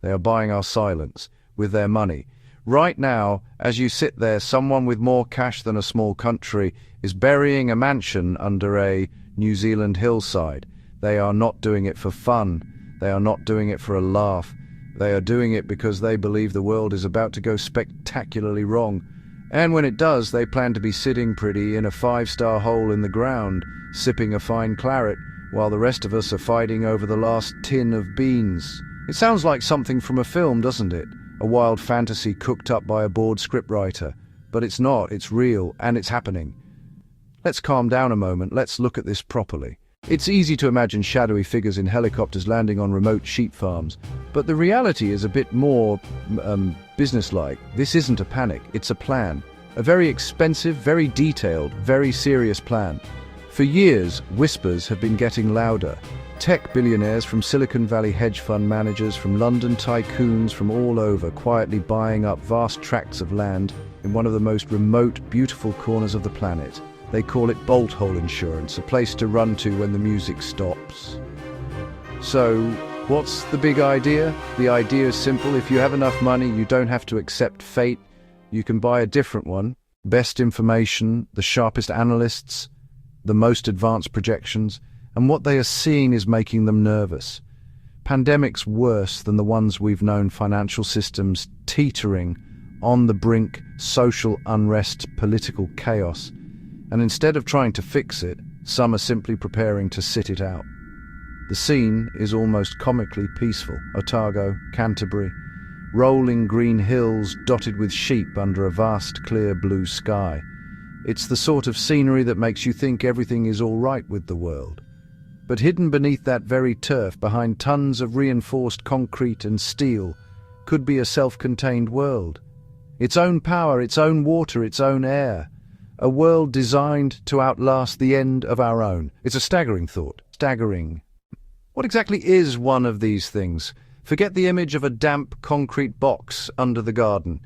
They are buying our silence with their money. Right now, as you sit there, someone with more cash than a small country is burying a mansion under a New Zealand hillside. They are not doing it for fun. They are not doing it for a laugh. They are doing it because they believe the world is about to go spectacularly wrong. And when it does, they plan to be sitting pretty in a 5-star hole in the ground, sipping a fine claret, while the rest of us are fighting over the last tin of beans. It sounds like something from a film, doesn't it? A wild fantasy cooked up by a bored scriptwriter. But it's not, it's real, and it's happening. Let's calm down a moment, let's look at this properly. It's easy to imagine shadowy figures in helicopters landing on remote sheep farms, but the reality is a bit more businesslike. This isn't a panic, it's a plan. A very expensive, very detailed, very serious plan. For years, whispers have been getting louder. Tech billionaires, from Silicon Valley hedge fund managers, from London tycoons, from all over, quietly buying up vast tracts of land in one of the most remote, beautiful corners of the planet. They call it bolt hole insurance, a place to run to when the music stops. So, what's the big idea? The idea is simple. If you have enough money, you don't have to accept fate. You can buy a different one. Best information, the sharpest analysts, the most advanced projections, and what they are seeing is making them nervous. Pandemics worse than the ones we've known, financial systems teetering on the brink, social unrest, political chaos. And instead of trying to fix it, some are simply preparing to sit it out. The scene is almost comically peaceful. Otago, Canterbury, rolling green hills dotted with sheep under a vast clear blue sky. It's the sort of scenery that makes you think everything is all right with the world. But hidden beneath that very turf, behind tons of reinforced concrete and steel, could be a self-contained world. Its own power, its own water, its own air. A world designed to outlast the end of our own. It's a staggering thought. Staggering. What exactly is one of these things? Forget the image of a damp concrete box under the garden.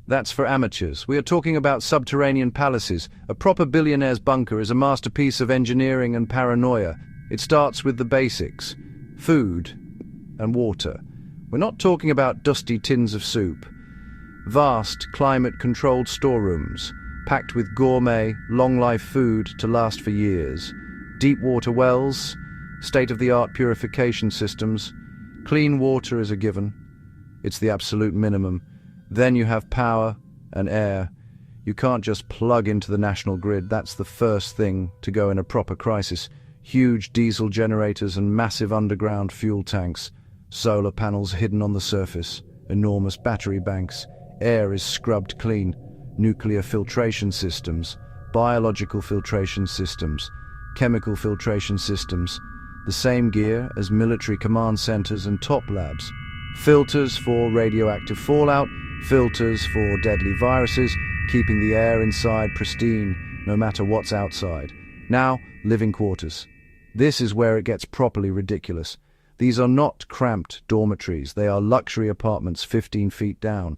That's for amateurs. We are talking about subterranean palaces. A proper billionaire's bunker is a masterpiece of engineering and paranoia. It starts with the basics. Food and water. We're not talking about dusty tins of soup. Vast, climate-controlled storerooms, packed with gourmet, long-life food to last for years. Deep water wells, state-of-the-art purification systems. Clean water is a given. It's the absolute minimum. Then you have power and air. You can't just plug into the national grid. That's the first thing to go in a proper crisis. Huge diesel generators and massive underground fuel tanks. Solar panels hidden on the surface. Enormous battery banks. Air is scrubbed clean. Nuclear filtration systems, biological filtration systems, chemical filtration systems, the same gear as military command centers and top labs. Filters for radioactive fallout, filters for deadly viruses, keeping the air inside pristine, no matter what's outside. Now, living quarters. This is where it gets properly ridiculous. These are not cramped dormitories, they are luxury apartments 15 feet down.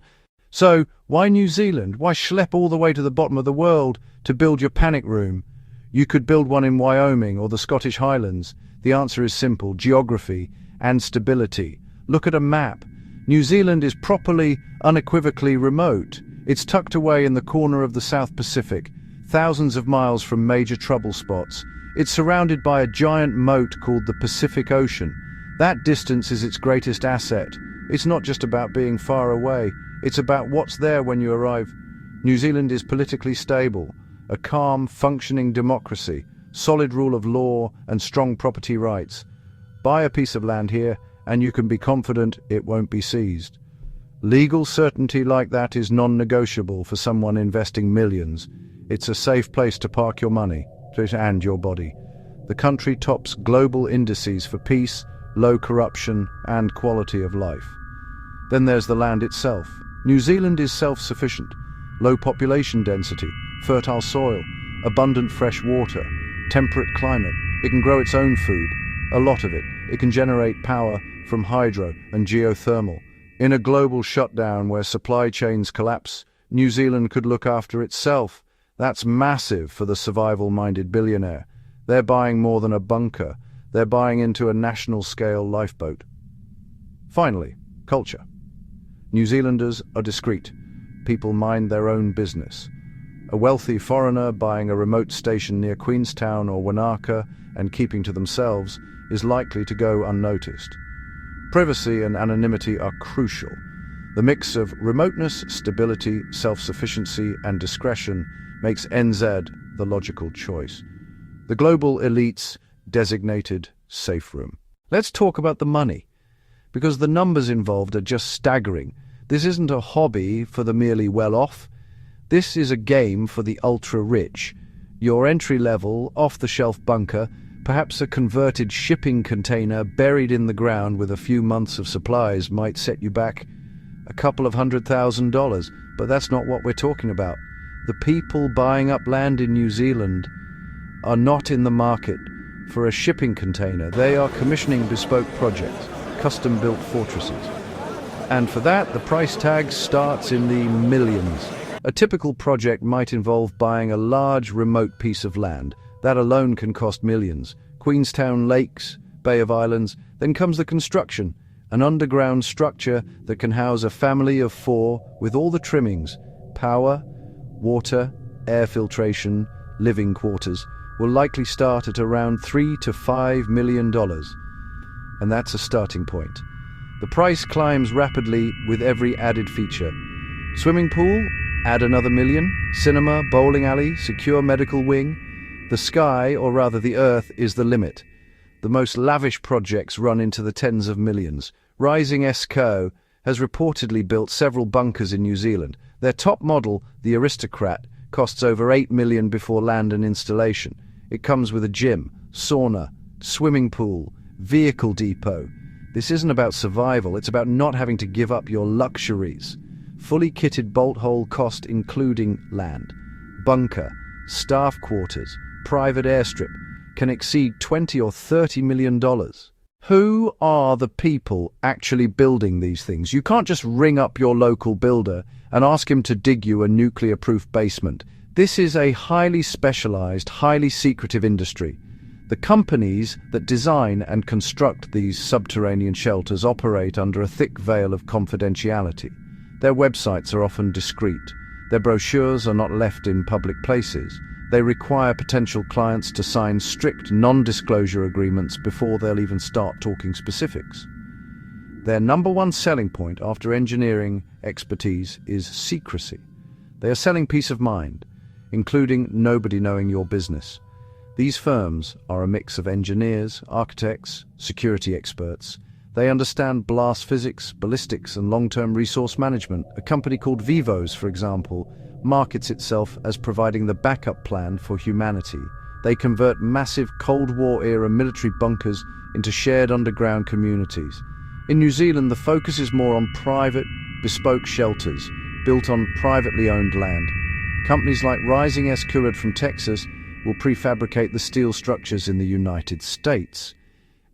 So, why New Zealand? Why schlep all the way to the bottom of the world to build your panic room? You could build one in Wyoming or the Scottish Highlands. The answer is simple: geography and stability. Look at a map. New Zealand is properly, unequivocally remote. It's tucked away in the corner of the South Pacific, thousands of miles from major trouble spots. It's surrounded by a giant moat called the Pacific Ocean. That distance is its greatest asset. It's not just about being far away. It's about what's there when you arrive. New Zealand is politically stable, a calm, functioning democracy, solid rule of law and strong property rights. Buy a piece of land here and you can be confident it won't be seized. Legal certainty like that is non-negotiable for someone investing millions. It's a safe place to park your money and your body. The country tops global indices for peace, low corruption and quality of life. Then there's the land itself. New Zealand is self-sufficient. Low population density, fertile soil, abundant fresh water, temperate climate. It can grow its own food, a lot of it. It can generate power from hydro and geothermal. In a global shutdown where supply chains collapse, New Zealand could look after itself. That's massive for the survival-minded billionaire. They're buying more than a bunker. They're buying into a national-scale lifeboat. Finally, Culture. New Zealanders are discreet. People mind their own business. A wealthy foreigner buying a remote station near Queenstown or Wanaka and keeping to themselves is likely to go unnoticed. Privacy and anonymity are crucial. The mix of remoteness, stability, self-sufficiency, and discretion makes NZ the logical choice. The global elite's designated safe room. Let's talk about the money, because the numbers involved are just staggering. This isn't a hobby for the merely well-off. This is a game for the ultra-rich. Your entry-level, off-the-shelf bunker, perhaps a converted shipping container buried in the ground with a few months of supplies, might set you back a couple of $100,000, but that's not what we're talking about. The people buying up land in New Zealand are not in the market for a shipping container. They are commissioning bespoke projects, custom-built fortresses. And for that, the price tag starts in the millions. A typical project might involve buying a large remote piece of land. That alone can cost millions. Queenstown Lakes, Bay of Islands. Then comes the construction, an underground structure that can house a family of 4 with all the trimmings. Power, water, air filtration, living quarters will likely start at around $3 to $5 million. And that's a starting point. The price climbs rapidly with every added feature. Swimming pool, add another $1 million. Cinema, bowling alley, secure medical wing. The sky, or rather the earth, is the limit. The most lavish projects run into the tens of millions. Rising Esco has reportedly built several bunkers in New Zealand. Their top model, the Aristocrat, costs over $8 million before land and installation. It comes with a gym, sauna, swimming pool, vehicle depot. This isn't about survival, it's about not having to give up your luxuries. Fully kitted bolt hole cost including land, bunker, staff quarters, private airstrip can exceed $20 or $30 million. Who are the people actually building these things? You can't just ring up your local builder and ask him to dig you a nuclear-proof basement. This is a highly specialized, highly secretive industry. The companies that design and construct these subterranean shelters operate under a thick veil of confidentiality. Their websites are often discreet. Their brochures are not left in public places. They require potential clients to sign strict non-disclosure agreements before they'll even start talking specifics. Their number one selling point after engineering expertise is secrecy. They are selling peace of mind, including nobody knowing your business. These firms are a mix of engineers, architects, security experts. They understand blast physics, ballistics, and long-term resource management. A company called Vivos, for example, markets itself as providing the backup plan for humanity. They convert massive Cold War-era military bunkers into shared underground communities. In New Zealand, the focus is more on private, bespoke shelters built on privately owned land. Companies like Rising Esco from Texas will prefabricate the steel structures in the United States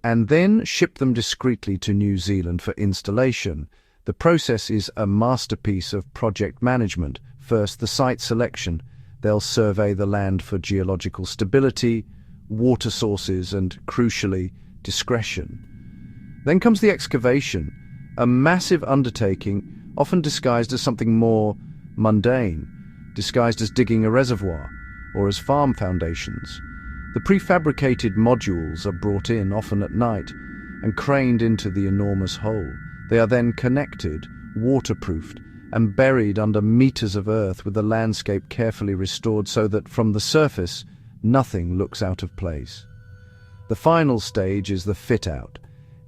and then ship them discreetly to New Zealand for installation. The process is a masterpiece of project management. First, the site selection. They'll survey the land for geological stability, water sources, and, crucially, discretion. Then comes the excavation, a massive undertaking, often disguised as something more mundane, disguised as digging a reservoir or as farm foundations. The prefabricated modules are brought in, often at night, and craned into the enormous hole. They are then connected, waterproofed, and buried under meters of earth with the landscape carefully restored so that from the surface, nothing looks out of place. The final stage is the fit-out.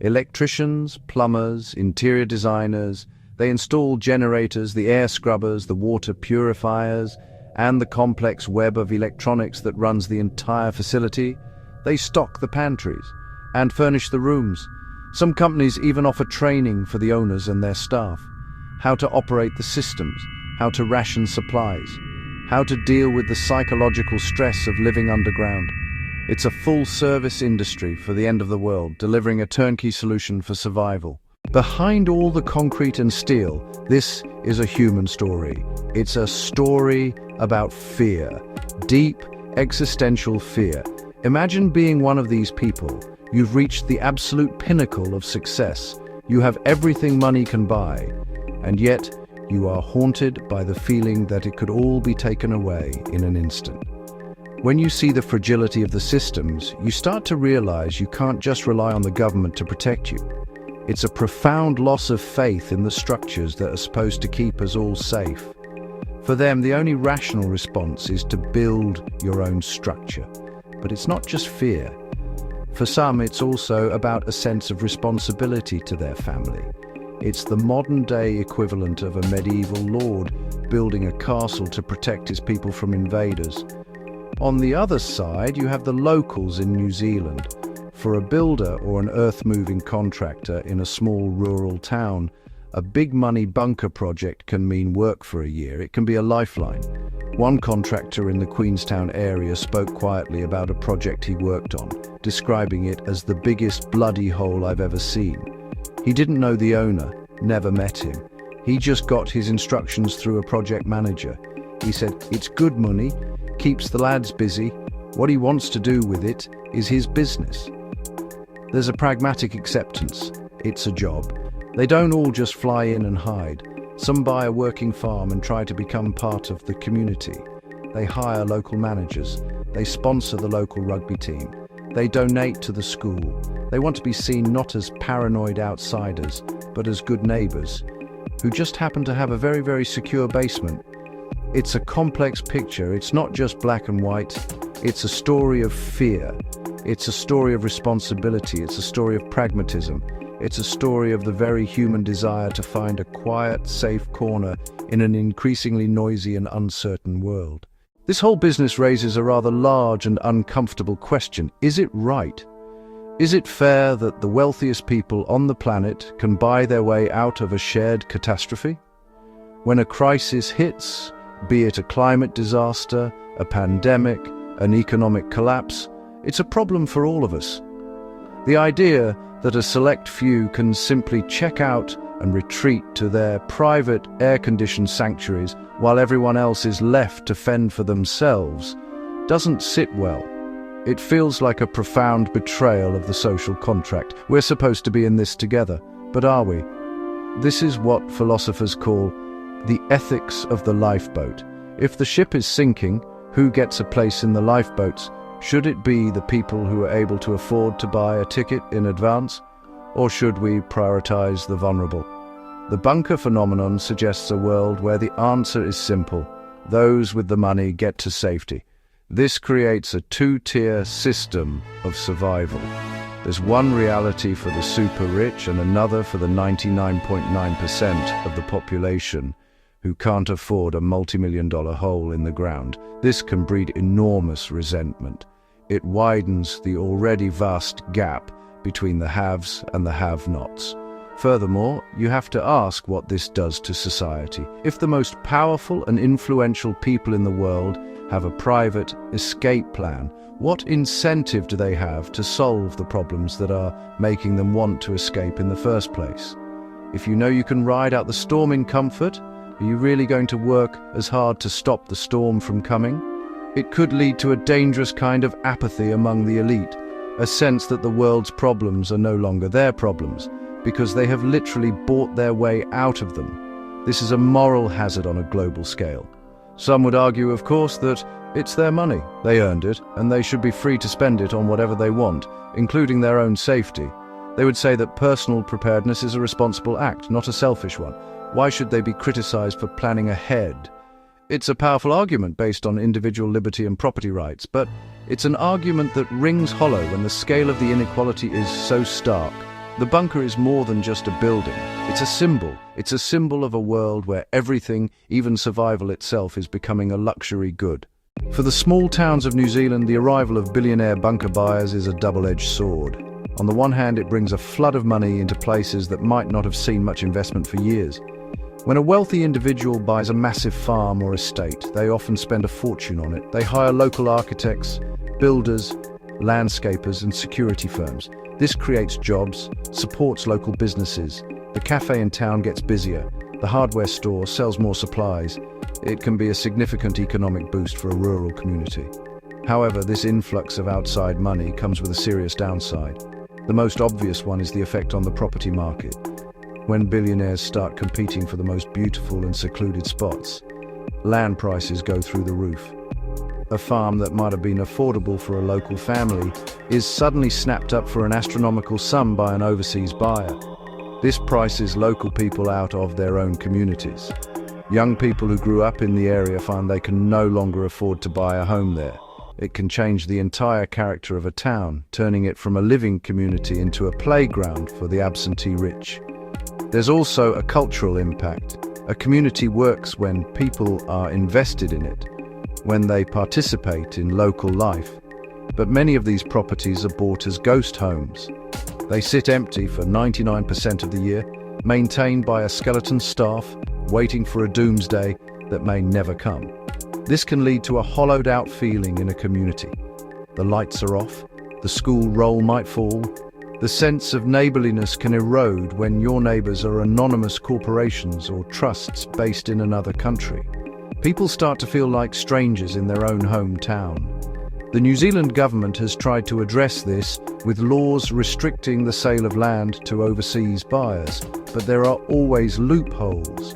Electricians, plumbers, interior designers, they install generators, the air scrubbers, the water purifiers, and the complex web of electronics that runs the entire facility. They stock the pantries and furnish the rooms. Some companies even offer training for the owners and their staff. How to operate the systems, how to ration supplies, how to deal with the psychological stress of living underground. It's a full-service industry for the end of the world, delivering a turnkey solution for survival. Behind all the concrete and steel, this is a human story. It's a story about fear, deep existential fear. Imagine being one of these people. You've reached the absolute pinnacle of success. You have everything money can buy, and yet you are haunted by the feeling that it could all be taken away in an instant. When you see the fragility of the systems, you start to realize you can't just rely on the government to protect you. It's a profound loss of faith in the structures that are supposed to keep us all safe. For them, the only rational response is to build your own structure. But it's not just fear. For some, it's also about a sense of responsibility to their family. It's the modern-day equivalent of a medieval lord building a castle to protect his people from invaders. On the other side, you have the locals in New Zealand. For a builder or an earth-moving contractor in a small rural town, a big-money bunker project can mean work for a year. It can be a lifeline. One contractor in the Queenstown area spoke quietly about a project he worked on, describing it as the biggest bloody hole I've ever seen. He didn't know the owner, never met him. He just got his instructions through a project manager. He said, "It's good money, keeps the lads busy. What he wants to do with it is his business." There's a pragmatic acceptance. It's a job. They don't all just fly in and hide. Some buy a working farm and try to become part of the community. They hire local managers. They sponsor the local rugby team. They donate to the school. They want to be seen not as paranoid outsiders, but as good neighbors, who just happen to have a very, very secure basement. It's a complex picture. It's not just black and white. It's a story of fear. It's a story of responsibility. It's a story of pragmatism. It's a story of the very human desire to find a quiet, safe corner in an increasingly noisy and uncertain world. This whole business raises a rather large and uncomfortable question. Is it right? Is it fair that the wealthiest people on the planet can buy their way out of a shared catastrophe? When a crisis hits, be it a climate disaster, a pandemic, an economic collapse, it's a problem for all of us. The idea that a select few can simply check out and retreat to their private air-conditioned sanctuaries while everyone else is left to fend for themselves doesn't sit well. It feels like a profound betrayal of the social contract. We're supposed to be in this together, but are we? This is what philosophers call the ethics of the lifeboat. If the ship is sinking, who gets a place in the lifeboats? Should it be the people who are able to afford to buy a ticket in advance? Or should we prioritize the vulnerable? The bunker phenomenon suggests a world where the answer is simple. Those with the money get to safety. This creates a two-tier system of survival. There's one reality for the super rich and another for the 99.9% of the population who can't afford a multi-million-dollar hole in the ground. This can breed enormous resentment. It widens the already vast gap between the haves and the have-nots. Furthermore, you have to ask what this does to society. If the most powerful and influential people in the world have a private escape plan, what incentive do they have to solve the problems that are making them want to escape in the first place? If you know you can ride out the storm in comfort, are you really going to work as hard to stop the storm from coming? It could lead to a dangerous kind of apathy among the elite, a sense that the world's problems are no longer their problems, because they have literally bought their way out of them. This is a moral hazard on a global scale. Some would argue, of course, that it's their money, they earned it, and they should be free to spend it on whatever they want, including their own safety. They would say that personal preparedness is a responsible act, not a selfish one. Why should they be criticized for planning ahead? It's a powerful argument based on individual liberty and property rights, but it's an argument that rings hollow when the scale of the inequality is so stark. The bunker is more than just a building. It's a symbol. It's a symbol of a world where everything, even survival itself, is becoming a luxury good. For the small towns of New Zealand, the arrival of billionaire bunker buyers is a double-edged sword. On the one hand, it brings a flood of money into places that might not have seen much investment for years. When a wealthy individual buys a massive farm or estate, they often spend a fortune on it. They hire local architects, builders, landscapers, and security firms. This creates jobs, supports local businesses. The cafe in town gets busier. The hardware store sells more supplies. It can be a significant economic boost for a rural community. However, this influx of outside money comes with a serious downside. The most obvious one is the effect on the property market. When billionaires start competing for the most beautiful and secluded spots, land prices go through the roof. A farm that might have been affordable for a local family is suddenly snapped up for an astronomical sum by an overseas buyer. This prices local people out of their own communities. Young people who grew up in the area find they can no longer afford to buy a home there. It can change the entire character of a town, turning it from a living community into a playground for the absentee rich. There's also a cultural impact. A community works when people are invested in it, when they participate in local life. But many of these properties are bought as ghost homes. They sit empty for 99% of the year, maintained by a skeleton staff, waiting for a doomsday that may never come. This can lead to a hollowed-out feeling in a community. The lights are off, the school roll might fall, the sense of neighborliness can erode when your neighbors are anonymous corporations or trusts based in another country. People start to feel like strangers in their own hometown. The New Zealand government has tried to address this with laws restricting the sale of land to overseas buyers, but there are always loopholes.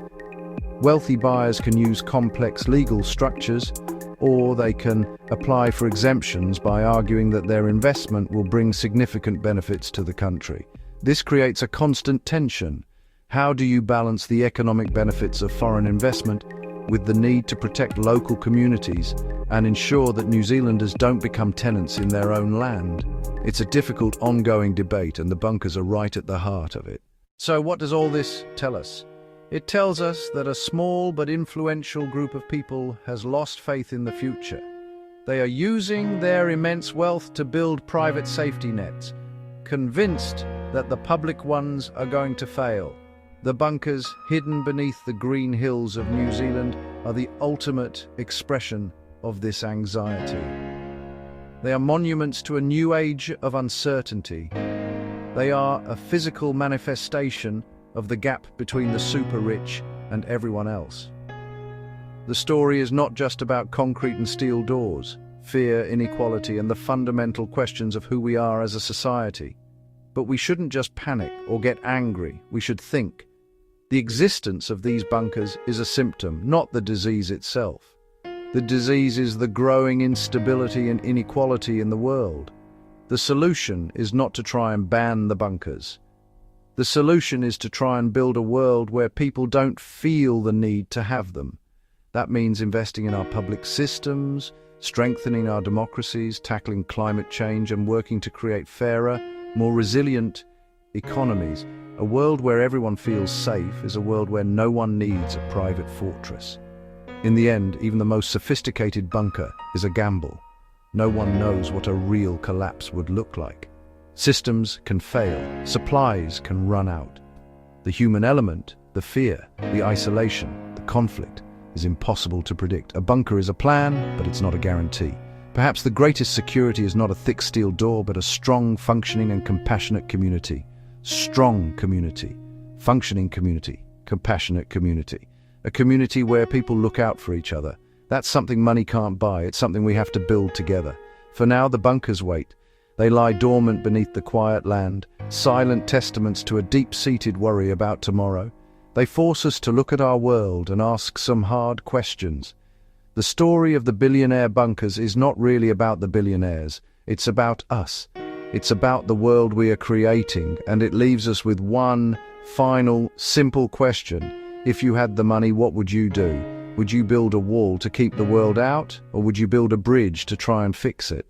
Wealthy buyers can use complex legal structures, or they can apply for exemptions by arguing that their investment will bring significant benefits to the country. This creates a constant tension. How do you balance the economic benefits of foreign investment with the need to protect local communities and ensure that New Zealanders don't become tenants in their own land? It's a difficult, ongoing debate, and the bunkers are right at the heart of it. So what does all this tell us? It tells us that a small but influential group of people has lost faith in the future. They are using their immense wealth to build private safety nets, convinced that the public ones are going to fail. The bunkers, hidden beneath the green hills of New Zealand, are the ultimate expression of this anxiety. They are monuments to a new age of uncertainty. They are a physical manifestation of the gap between the super-rich and everyone else. The story is not just about concrete and steel doors, fear, inequality, and the fundamental questions of who we are as a society. But we shouldn't just panic or get angry, we should think. The existence of these bunkers is a symptom, not the disease itself. The disease is the growing instability and inequality in the world. The solution is not to try and ban the bunkers. The solution is to try and build a world where people don't feel the need to have them. That means investing in our public systems, strengthening our democracies, tackling climate change, and working to create fairer, more resilient economies. A world where everyone feels safe is a world where no one needs a private fortress. In the end, even the most sophisticated bunker is a gamble. No one knows what a real collapse would look like. Systems can fail, supplies can run out. The human element, the fear, the isolation, the conflict, is impossible to predict. A bunker is a plan, but it's not a guarantee. Perhaps the greatest security is not a thick steel door, but a strong, functioning and compassionate community. Strong community, functioning community, compassionate community. A community where people look out for each other. That's something money can't buy. It's something we have to build together. For now, the bunkers wait. They lie dormant beneath the quiet land, silent testaments to a deep-seated worry about tomorrow. They force us to look at our world and ask some hard questions. The story of the billionaire bunkers is not really about the billionaires. It's about us. It's about the world we are creating, and it leaves us with one final, simple question. If you had the money, what would you do? Would you build a wall to keep the world out, or would you build a bridge to try and fix it?